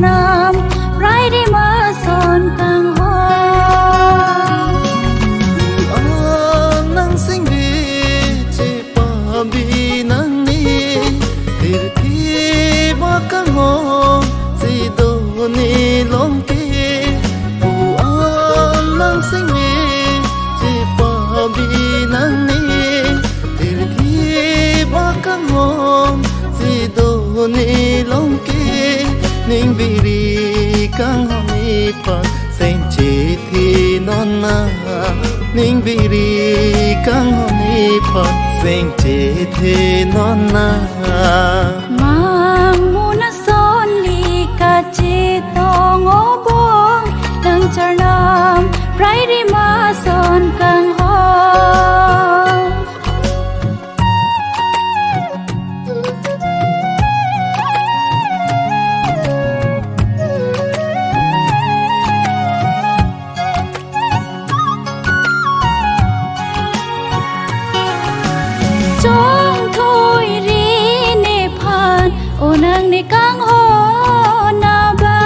nam rai đi mà son càng hoa nang sinh đi chỉ pa bi nang ni tir thi ba ka ngo si do ni long ke pu nang sinh đi chỉ pa bi nang ni tir thi ba ka ngo si do ni long ke ning bi ri kang mi pa sen chi thi non na ning bi ri kang mi pa sen chi thi non na mang muna son li ka chi tong o bong nang char nam rai đi mà son càng hoa trong thôi ri nê phan ô nang nê cang ho na ba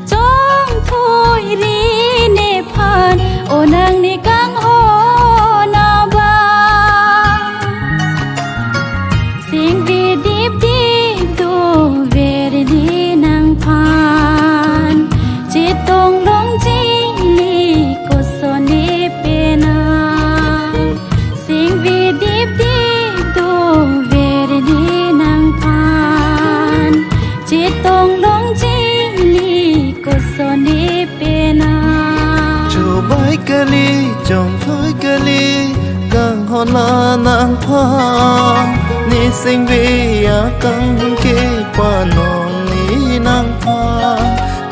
trong thôi ri nê phan ô nang nê cang ho na ba sing vi deep deep do về đi nang phan chỉ tông long chi li ko son đi pe na sing vi deep deep do về đi nang phan chỉ tông long chi li ko son đi pe na chu bai ka li chong thoi ka li kang ho na nang pha ni sing vi ya kang ke pa nong ni nang pha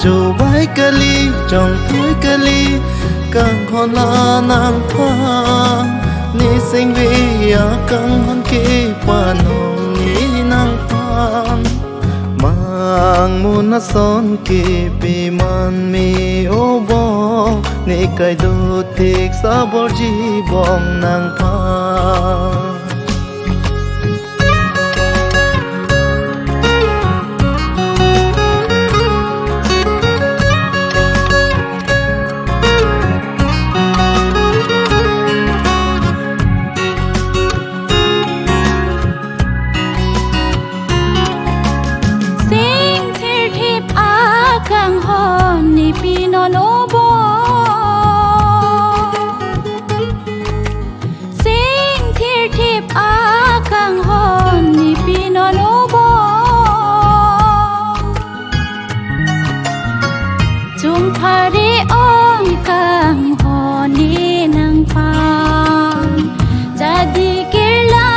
chu bai ka li chong thoi ka li kang ho na nang pha ni sing vi ya kang hon ke pa nong ni nang pha mang muna son ke pe man mi o bo ne kai do tek sa bor ji bong nang pha sing thir thip a kang hon ni pi non o bo sing thir thip a kang hon ni pi non o bo chung phari ong kang hon ni nang phan jadi kirla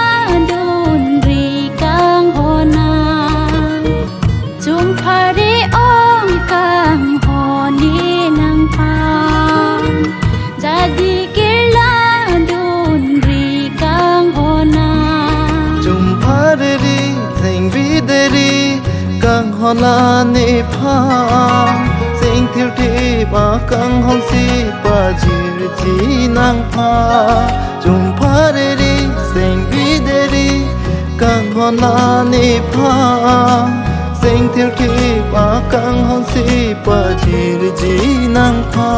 dun ri kang hona chung phari ong kang hon ni nang phan jadi kirla dun ri kang hona chung phare ri thing vi de ri kang hona ni pha sing thir thi ba kang hong si pa jir ji nang pha chung phare ri sing vi de ri kang hona ni pha sing thir thi ba kang hong si pa jir ji nang pha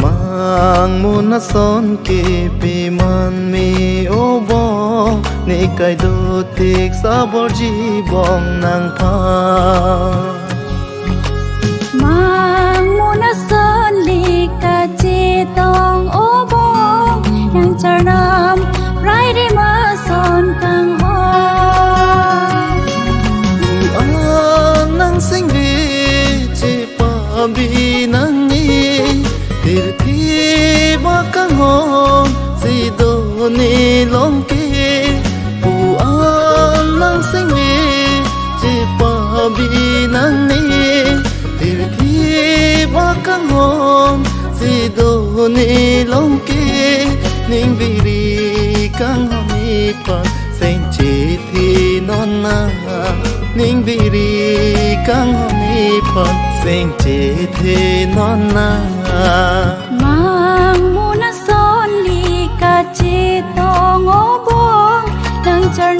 mang muna son ke pe man mi o bo ne kai do tek sa bor ji bong nang pha mang muna son li ka chi tong o bong nang char nam rai đi mà son càng hoa nang sinh vi chỉ pa bi nang ni tir thi ba ka ngo si do ni long ke pu nang sinh vi chỉ pa bi nang ni tir thi ba ka ngo si do ni long ke ning bi ri kang mi pa sen chi thi non na ning bi ri kang mi pa sen chi thi non na mang muna son li ka chi tong o bong nang char